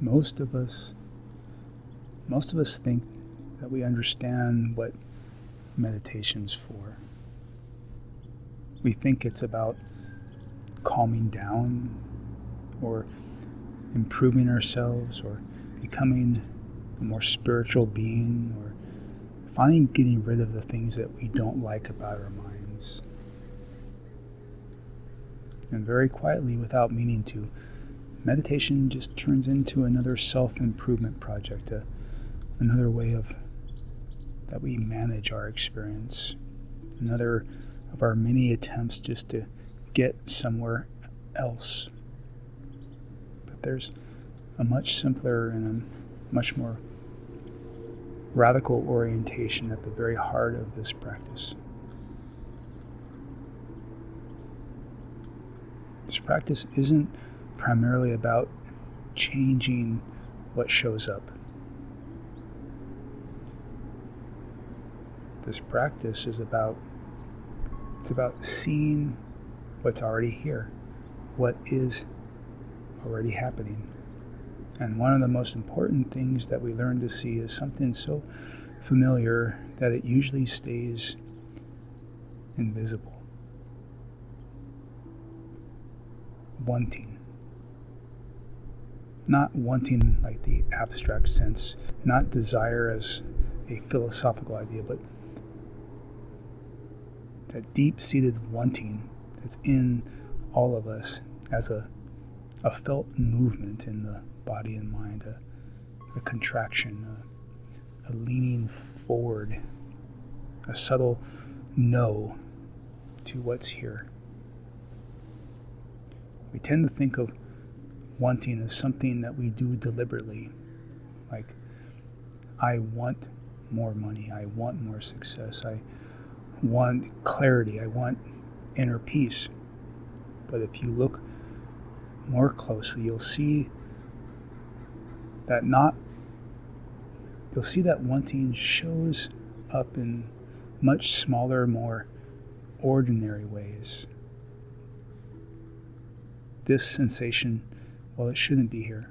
Most of us think that we understand what meditation's for. We think it's about calming down or improving ourselves or becoming a more spiritual being or finally getting rid of the things that we don't like about our minds. And very quietly, without meaning to, meditation just turns into another self-improvement project, another way that we manage our experience, another of our many attempts just to get somewhere else. But there's a much simpler and a much more radical orientation at the very heart of this practice. This practice isn't primarily about changing what shows up. This practice is about seeing what's already here, what is already happening. And one of the most important things that we learn to see is something so familiar that it usually stays invisible. Wanting. Not wanting like the abstract sense, not desire as a philosophical idea, but that deep-seated wanting that's in all of us as a felt movement in the body and mind, a contraction, a leaning forward, a subtle no to what's here. We tend to think of wanting as something that we do deliberately, like, I want more money, I want more success, I want clarity, I want inner peace. But if you look more closely, you'll see that wanting shows up in much smaller, more ordinary ways. This sensation, well, it shouldn't be here.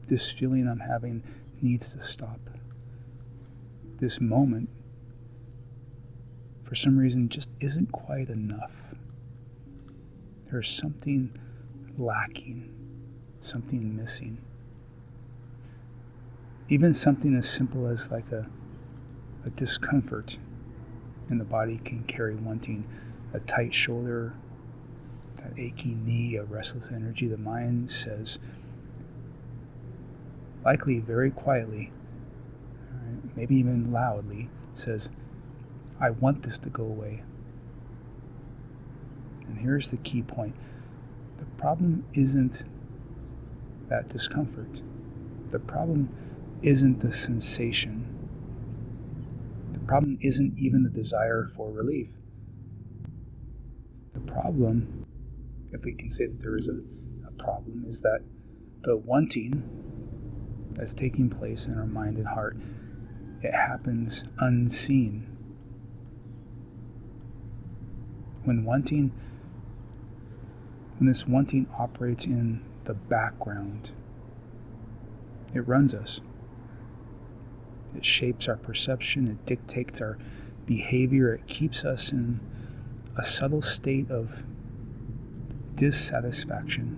This feeling I'm having needs to stop. This moment, for some reason, just isn't quite enough. There's something lacking, something missing. Even something as simple as like a discomfort in the body can carry wanting, a tight shoulder, that aching knee, a restless energy. The mind says, likely very quietly, maybe even loudly, says, I want this to go away. And here's the key point. The problem isn't that discomfort. The problem isn't the sensation. The problem isn't even the desire for relief. The problem, if we can say that there is a problem, is that the wanting that's taking place in our mind and heart, it happens unseen. When this wanting operates in the background, it runs us. It shapes our perception, it dictates our behavior, it keeps us in a subtle state of dissatisfaction.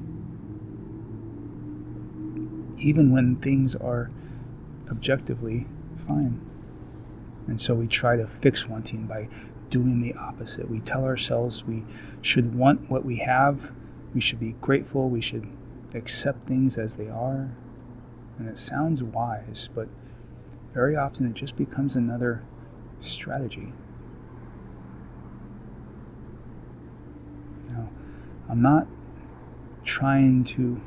Even when things are objectively fine. And so we try to fix wanting by doing the opposite. We tell ourselves we should want what we have, we should be grateful, we should accept things as they are. And it sounds wise, but very often it just becomes another strategy. Now, I'm not trying to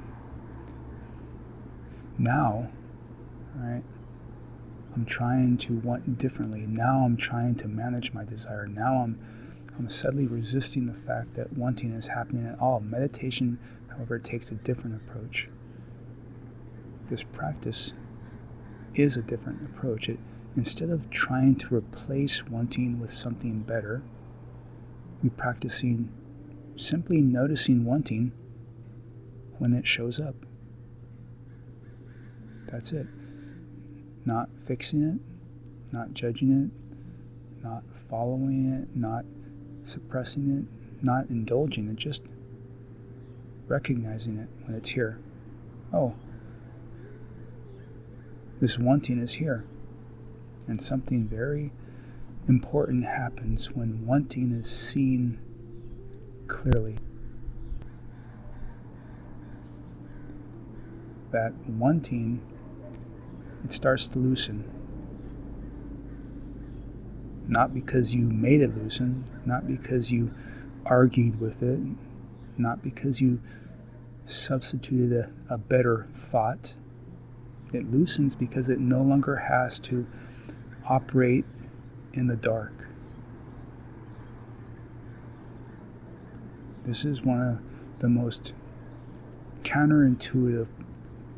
I'm trying to want differently. Now I'm trying to manage my desire. Now I'm subtly resisting the fact that wanting is happening at all. Meditation, however, takes a different approach. This practice is a different approach. Instead of trying to replace wanting with something better, we're practicing simply noticing wanting when it shows up. That's it. Not fixing it, not judging it, not following it, not suppressing it, not indulging it, just recognizing it when it's here. Oh, this wanting is here. And something very important happens when wanting is seen clearly. That wanting, it starts to loosen. Not because you made it loosen, not because you argued with it, not because you substituted a better thought. It loosens because it no longer has to operate in the dark. This is one of the most counterintuitive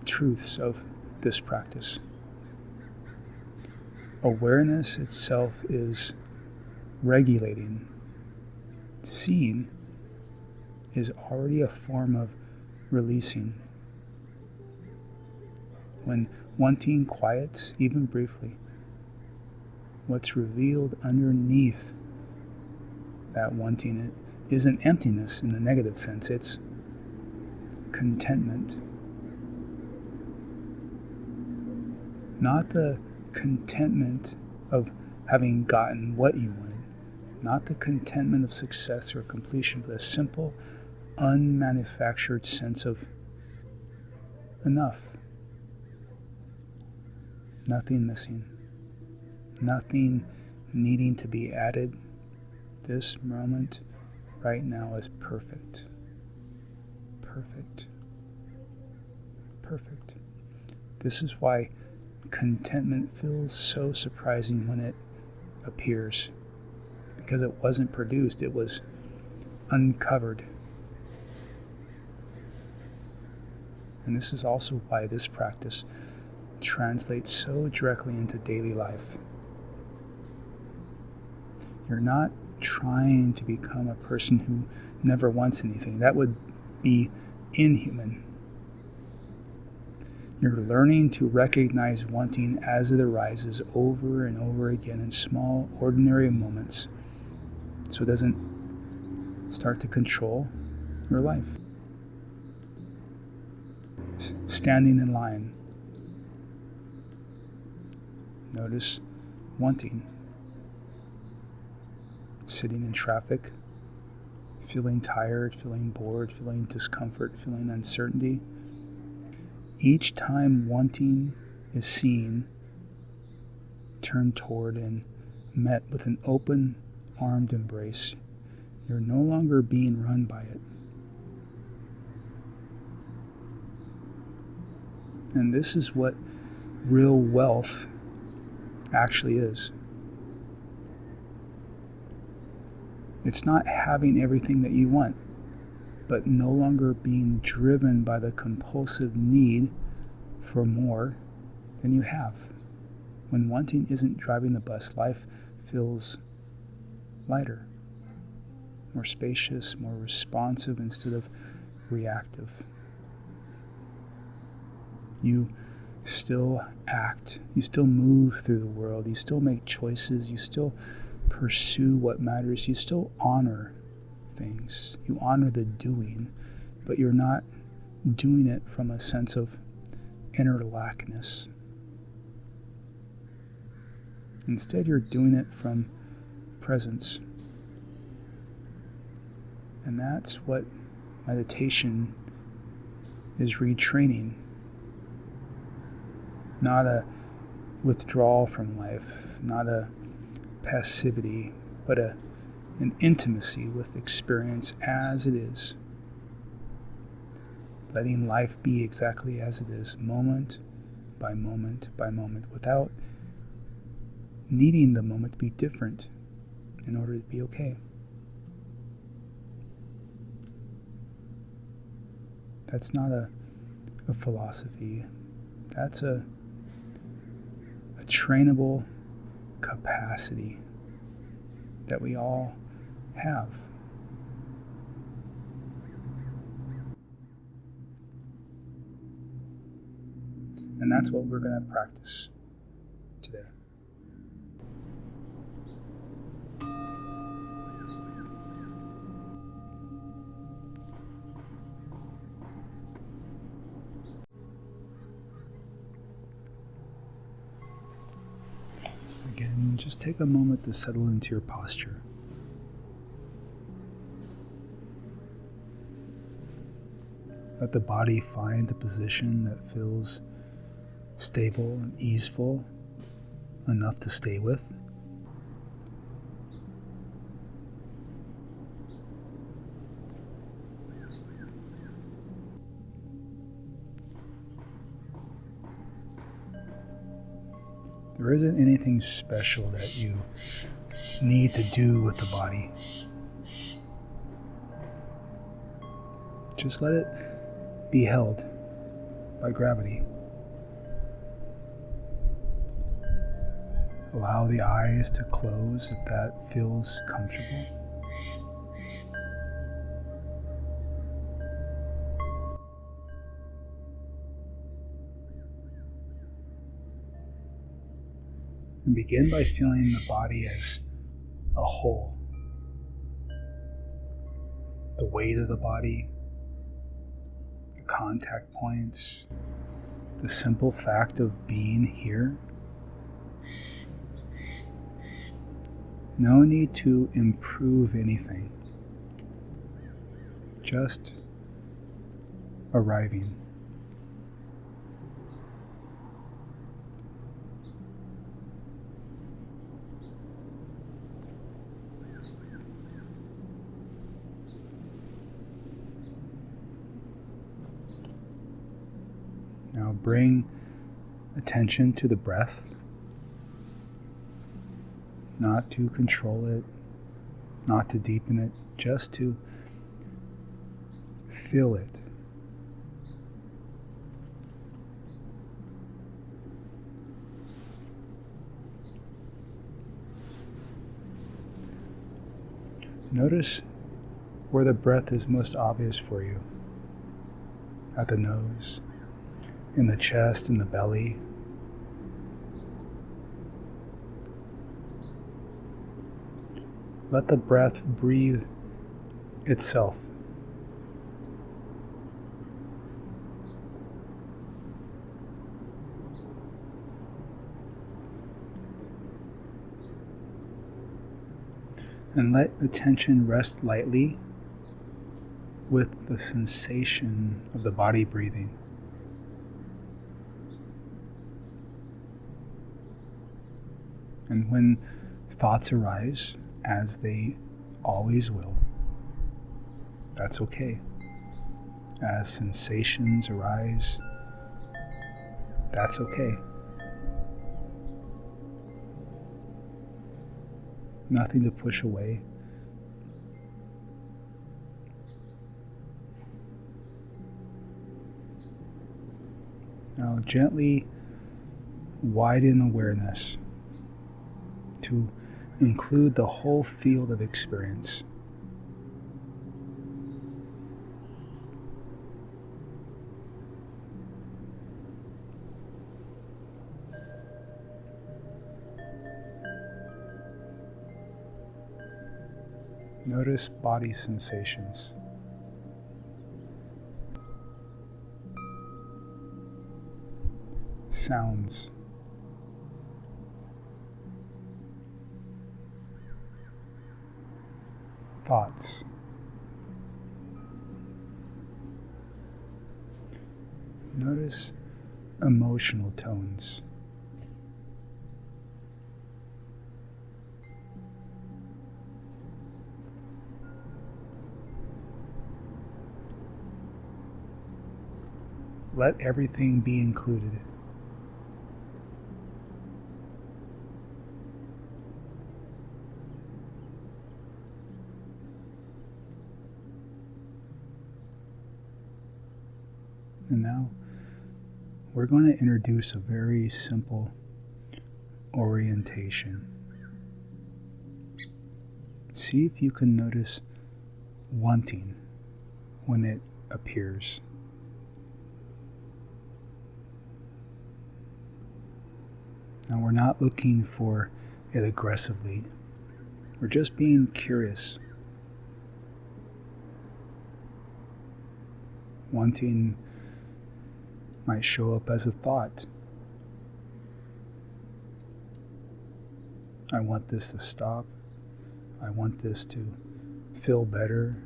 truths of this practice. Awareness itself is regulating. Seeing is already a form of releasing. When wanting quiets, even briefly, what's revealed underneath that wanting isn't emptiness in the negative sense, it's contentment. Not the contentment of having gotten what you wanted, not the contentment of success or completion, but a simple, unmanufactured sense of enough. Nothing missing. Nothing needing to be added. This moment right now is perfect. Perfect. Perfect. This is why contentment feels so surprising when it appears. Because it wasn't produced, it was uncovered. And this is also why this practice translates so directly into daily life. You're not trying to become a person who never wants anything. That would be inhuman. You're learning to recognize wanting as it arises over and over again in small, ordinary moments, so it doesn't start to control your life. Standing in line. Notice wanting. Sitting in traffic, feeling tired, feeling bored, feeling discomfort, feeling uncertainty. Each time wanting is seen, turned toward, and met with an open-armed embrace, you're no longer being run by it. And this is what real wealth actually is. It's not having everything that you want, but no longer being driven by the compulsive need for more than you have. When wanting isn't driving the bus, life feels lighter, more spacious, more responsive instead of reactive. You still act, you still move through the world, you still make choices, you still pursue what matters, you still honor things, you honor the doing, but you're not doing it from a sense of inner lackness. Instead, you're doing it from presence. And that's what meditation is retraining. Not a withdrawal from life, not a passivity, but an intimacy with experience as it is. Letting life be exactly as it is, moment by moment by moment, without needing the moment to be different in order to be okay. That's not a philosophy. That's a trainable capacity that we all have. And that's what we're going to practice today. Again, just take a moment to settle into your posture. Let the body find a position that feels stable and easeful enough to stay with. There isn't anything special that you need to do with the body. Just let it be held by gravity. Allow the eyes to close if that feels comfortable. And begin by feeling the body as a whole. The weight of the body, the contact points, the simple fact of being here. No need to improve anything. Just arriving. Now bring attention to the breath, not to control it, not to deepen it, just to feel it. Notice where the breath is most obvious for you. At the nose, in the chest, in the belly. Let the breath breathe itself. And let attention rest lightly with the sensation of the body breathing. And when thoughts arise, as they always will, that's okay. As sensations arise, that's okay. Nothing to push away. Now gently widen awareness to include the whole field of experience. Notice body sensations. Sounds. Thoughts. Notice emotional tones. Let everything be included. And now we're going to introduce a very simple orientation. See if you can notice wanting when it appears. Now, we're not looking for it aggressively. We're just being curious. Wanting might show up as a thought. I want this to stop. I want this to feel better.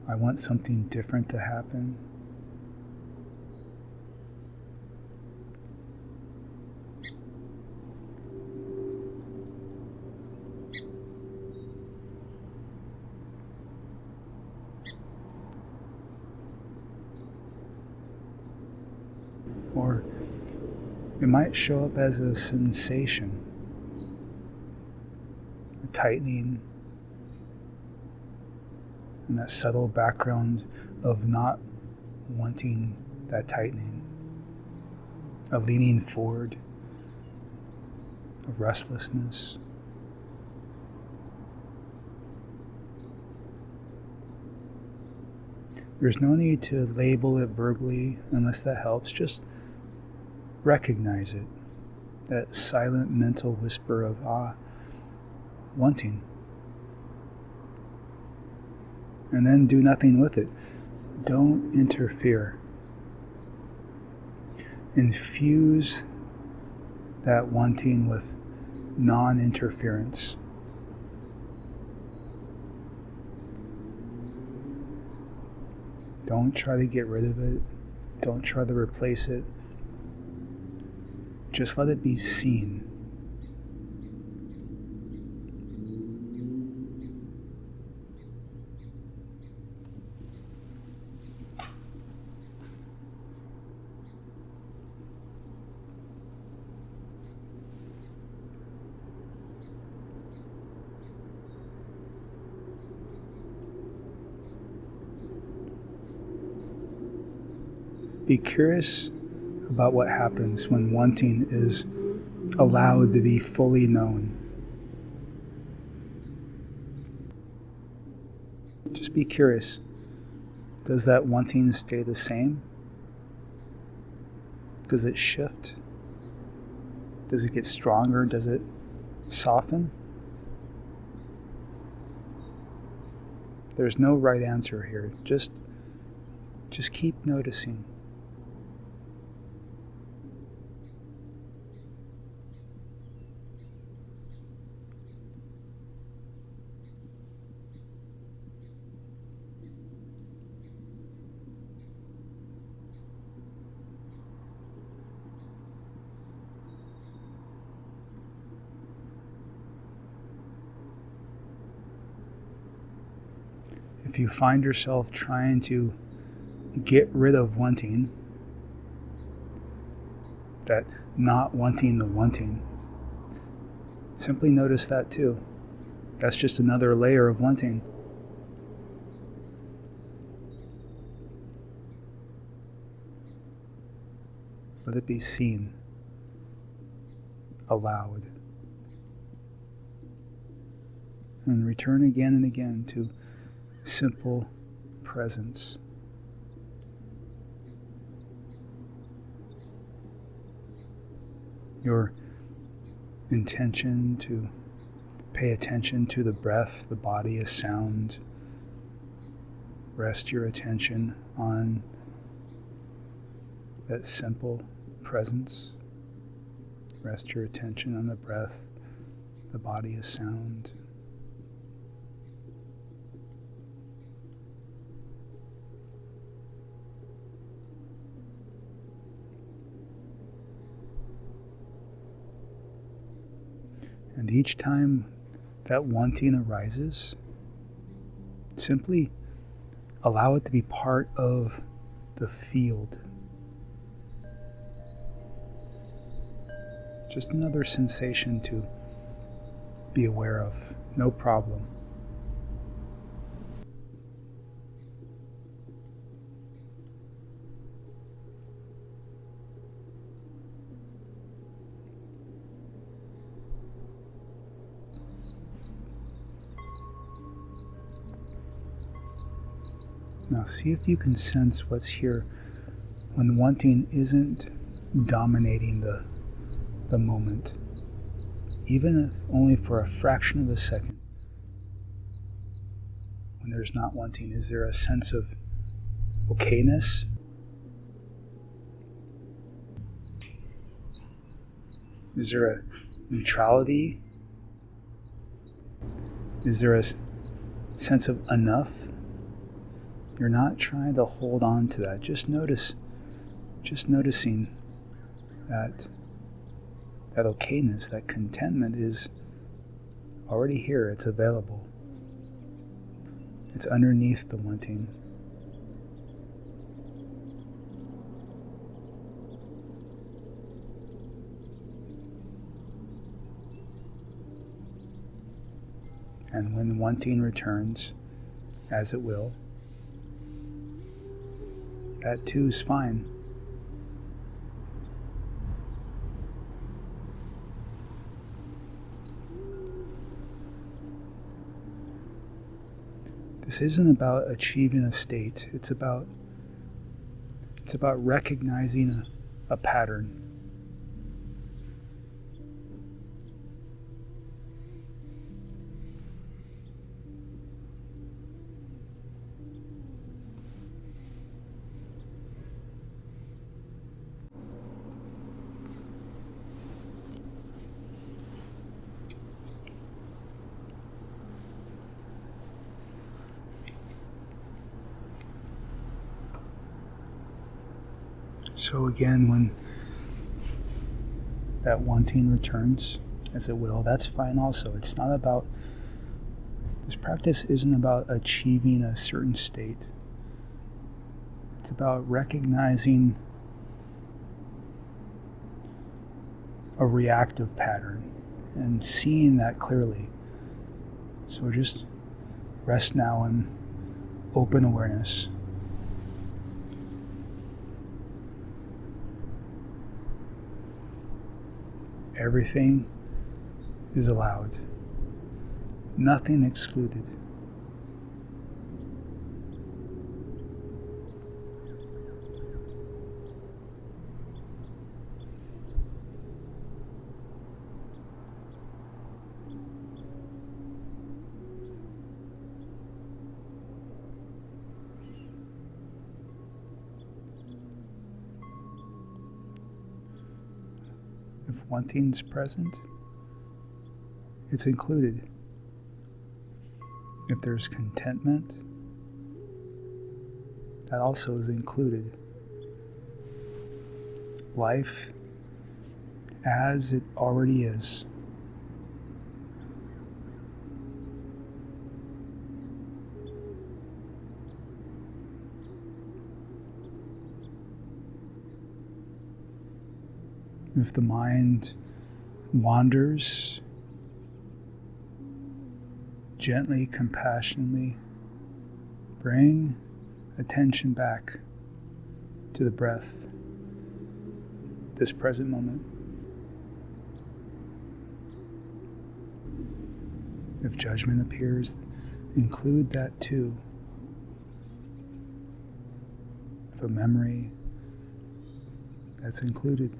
I want something different to happen. Or it might show up as a sensation, a tightening, and that subtle background of not wanting that tightening, a leaning forward, a restlessness. There's no need to label it verbally unless that helps. Just recognize it, that silent mental whisper of wanting. And then do nothing with it. Don't interfere. Infuse that wanting with non-interference. Don't try to get rid of it. Don't try to replace it. Just let it be seen. Be curious about what happens when wanting is allowed to be fully known. Just be curious. Does that wanting stay the same? Does it shift? Does it get stronger? Does it soften? There's no right answer here. Just keep noticing. If you find yourself trying to get rid of wanting, that not wanting the wanting, simply notice that too. That's just another layer of wanting. Let it be seen, allowed. And return again and again to simple presence. Your intention to pay attention to the breath, the body as sound. Rest your attention on that simple presence. Rest your attention on the breath, the body as sound. And each time that wanting arises, simply allow it to be part of the field. Just another sensation to be aware of, no problem. Now see if you can sense what's here when wanting isn't dominating the the moment, even if only for a fraction of a second. When there's not wanting, is there a sense of okayness? Is there a neutrality? Is there a sense of enough? You're not trying to hold on to that. Just noticing that okayness, that contentment is already here. It's available. It's underneath the wanting. And when wanting returns, as it will, that too is fine. This isn't about achieving a state. It's about recognizing a pattern. So again, when that wanting returns, as it will, that's fine also. It's not about, this practice isn't about achieving a certain state. It's about recognizing a reactive pattern and seeing that clearly. So just rest now in open awareness. Everything is allowed, nothing excluded. If wanting is present, it's included. If there's contentment, that also is included. Life as it already is. If the mind wanders, gently, compassionately bring attention back to the breath, this present moment. If judgment appears, include that too. If a memory, that's included.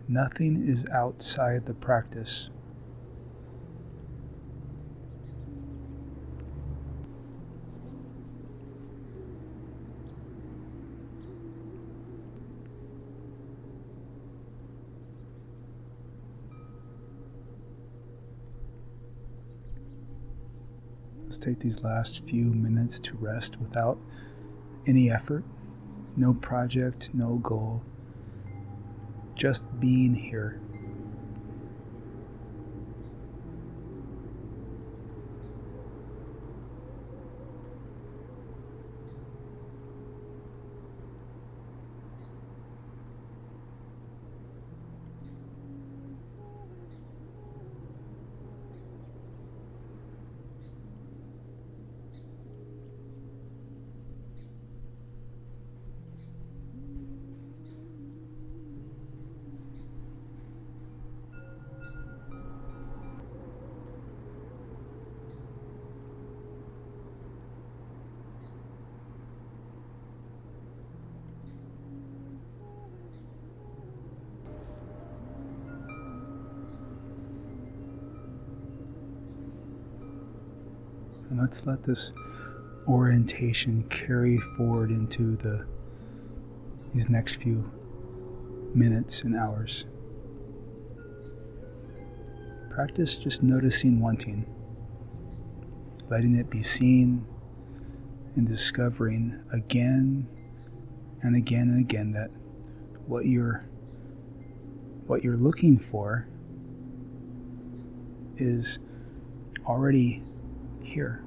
Nothing is outside the practice. Let's take these last few minutes to rest without any effort, no project, no goal. Just being here. And let's let this orientation carry forward into these next few minutes and hours. Practice just noticing wanting, letting it be seen, and discovering again and again and again that what you're looking for is already here.